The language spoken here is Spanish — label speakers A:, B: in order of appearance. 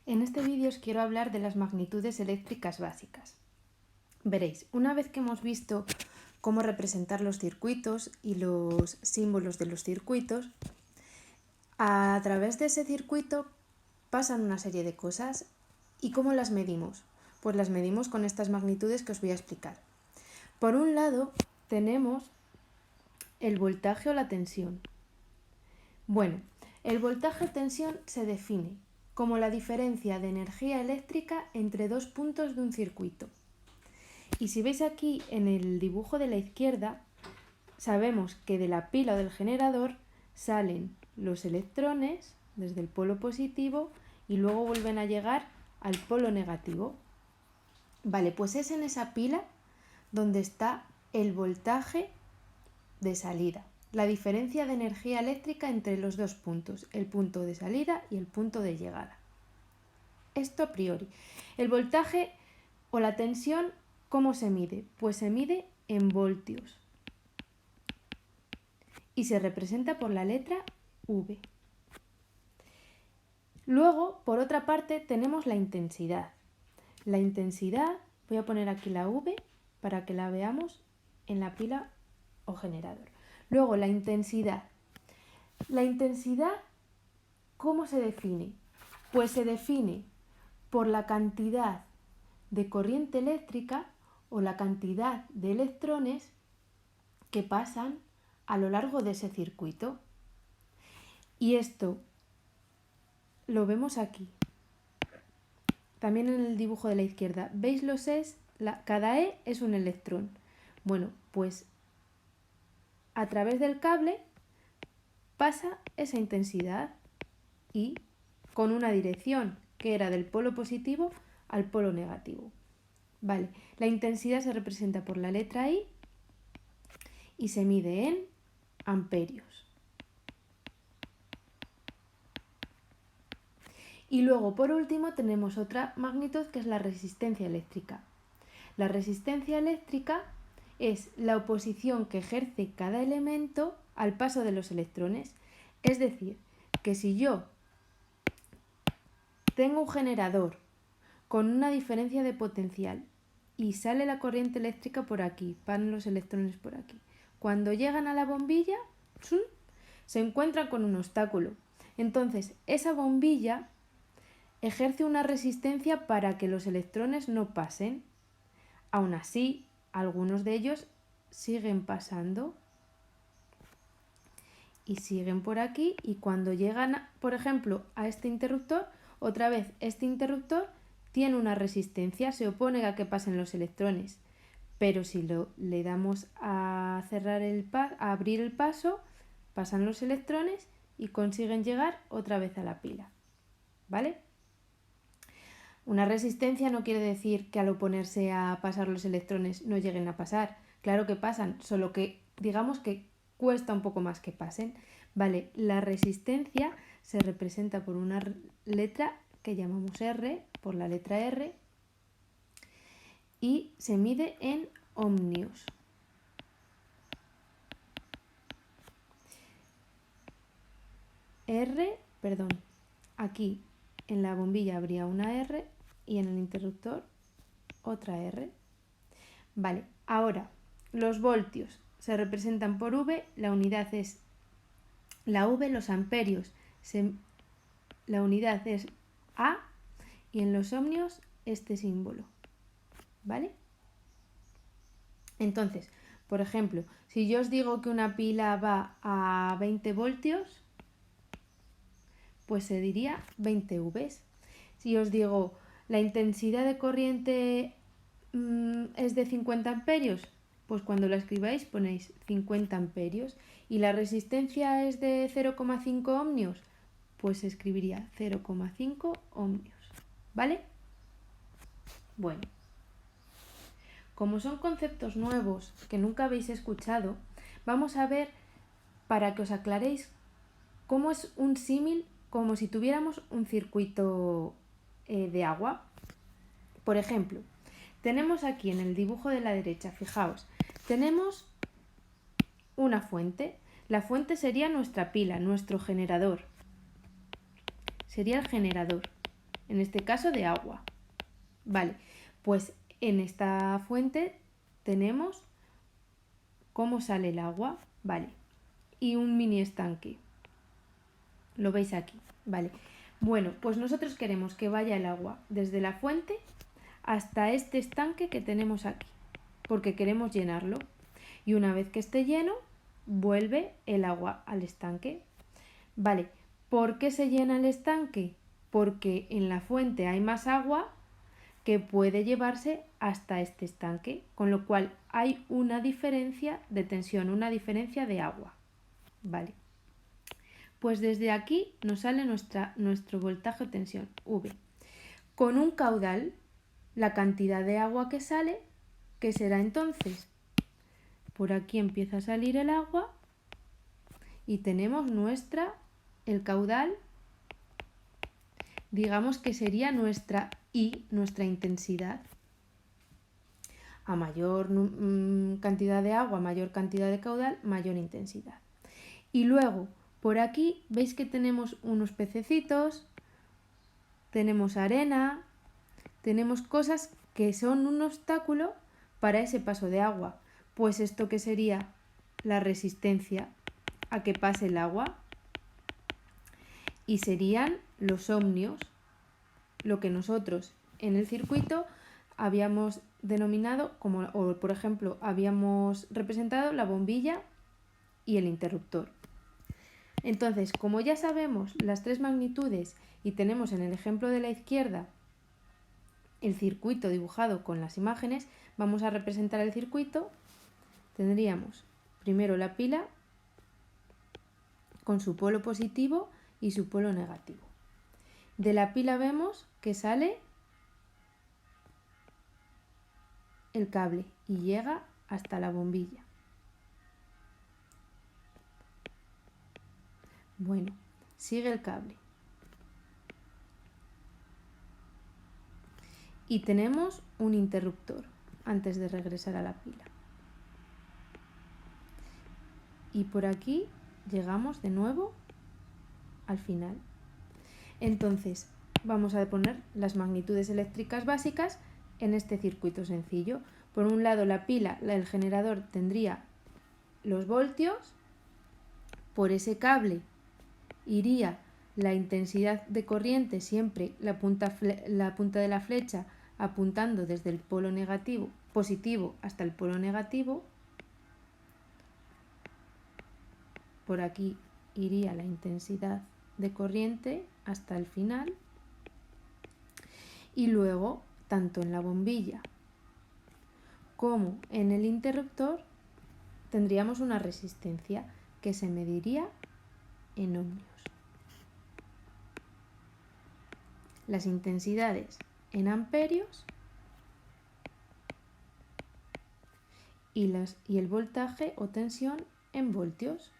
A: En este vídeo os quiero hablar de las magnitudes eléctricas básicas. Veréis, una vez que hemos visto cómo representar los circuitos y los símbolos de los circuitos, a través de ese circuito pasan una serie de cosas. ¿Y cómo las medimos? Pues las medimos con estas magnitudes que os voy a explicar. Por un lado, tenemos el voltaje o la tensión. Bueno, el voltaje o tensión se define como la diferencia de energía eléctrica entre dos puntos de un circuito. Y si veis aquí en el dibujo de la izquierda, sabemos que de la pila o del generador salen los electrones desde el polo positivo y luego vuelven a llegar al polo negativo. Vale, pues es en esa pila donde está el voltaje de salida, la diferencia de energía eléctrica entre los dos puntos, el punto de salida y el punto de llegada. Esto a priori. El voltaje o la tensión, ¿cómo se mide? Pues se mide en voltios y se representa por la letra V. Luego, por otra parte, tenemos la intensidad. La intensidad, voy a poner aquí la V para que la veamos en la pila o generador. Luego, la intensidad. La intensidad, ¿cómo se define? Pues se define por la cantidad de corriente eléctrica o la cantidad de electrones que pasan a lo largo de ese circuito. Y esto lo vemos aquí. También en el dibujo de la izquierda. ¿Veis los E's? Cada E es un electrón. Bueno, pues a través del cable pasa esa intensidad y con una dirección que era del polo positivo al polo negativo. Vale, la intensidad se representa por la letra I y se mide en amperios. Y luego, por último, tenemos otra magnitud que es la resistencia eléctrica. La resistencia eléctrica es la oposición que ejerce cada elemento al paso de los electrones. Es decir, que si yo tengo un generador con una diferencia de potencial y sale la corriente eléctrica por aquí, van los electrones por aquí. Cuando llegan a la bombilla, se encuentran con un obstáculo. Entonces, esa bombilla ejerce una resistencia para que los electrones no pasen. Aún así, algunos de ellos siguen pasando y siguen por aquí, y cuando llegan, por ejemplo, a este interruptor, otra vez este interruptor tiene una resistencia, se opone a que pasen los electrones, pero si le damos a abrir el paso, pasan los electrones y consiguen llegar otra vez a la pila. ¿Vale? Una resistencia no quiere decir que al oponerse a pasar los electrones no lleguen a pasar. Claro que pasan, solo que digamos que cuesta un poco más que pasen. Vale, la resistencia se representa por una letra que llamamos R, por la letra R, y se mide en ohmios. Aquí en la bombilla habría una R y en el interruptor otra R. Vale, ahora los voltios se representan por V, la unidad es la V, los amperios, la unidad es A, y en los ohmios este símbolo. ¿Vale? Entonces, por ejemplo, si yo os digo que una pila va a 20 voltios, pues se diría 20 Vs. Si os digo la intensidad de corriente es de 50 amperios, pues cuando la escribáis ponéis 50 amperios. Y la resistencia es de 0,5 ohmios, pues se escribiría 0,5 ohmios. ¿Vale? Bueno, como son conceptos nuevos que nunca habéis escuchado, vamos a ver, para que os aclaréis, cómo es un símil, como si tuviéramos un circuito de agua. Por ejemplo, tenemos aquí en el dibujo de la derecha, fijaos, tenemos una fuente. La fuente sería nuestra pila, nuestro generador. Sería el generador. en este caso de agua. Vale, pues en esta fuente tenemos cómo sale el agua, vale, y un mini estanque. Lo veis aquí, vale. Bueno, pues nosotros queremos que vaya el agua desde la fuente hasta este estanque que tenemos aquí, porque queremos llenarlo. Y una vez que esté lleno, vuelve el agua al estanque. Vale, ¿por qué se llena el estanque? Porque en la fuente hay más agua que puede llevarse hasta este estanque, con lo cual hay una diferencia de tensión, una diferencia de agua. Vale. Pues desde aquí nos sale nuestro voltaje o tensión, V. Con un caudal, la cantidad de agua que sale, ¿qué será entonces? Por aquí empieza a salir el agua y tenemos el caudal, digamos que sería nuestra I, nuestra intensidad. A mayor cantidad de agua, mayor cantidad de caudal, mayor intensidad. Y luego, por aquí, veis que tenemos unos pececitos, tenemos arena, tenemos cosas que son un obstáculo para ese paso de agua. Pues esto que sería la resistencia a que pase el agua, y serían los ohmios, lo que nosotros en el circuito habíamos denominado como, o por ejemplo, habíamos representado la bombilla y el interruptor. Entonces, como ya sabemos las tres magnitudes y tenemos en el ejemplo de la izquierda el circuito dibujado con las imágenes, vamos a representar el circuito. Tendríamos primero la pila con su polo positivo y su polo negativo. De la pila vemos que sale el cable y llega hasta la bombilla. Bueno, sigue el cable. Y tenemos un interruptor antes de regresar a la pila. Y por aquí llegamos de nuevo al final. Entonces, vamos a poner las magnitudes eléctricas básicas en este circuito sencillo. Por un lado, la pila, el generador, tendría los voltios. Por ese cable iría la intensidad de corriente, siempre la punta de la flecha apuntando desde el polo positivo hasta el polo negativo. Por aquí iría la intensidad de corriente hasta el final. Y luego, tanto en la bombilla como en el interruptor, tendríamos una resistencia que se mediría en ohmios. Las intensidades en amperios y el voltaje o tensión en voltios.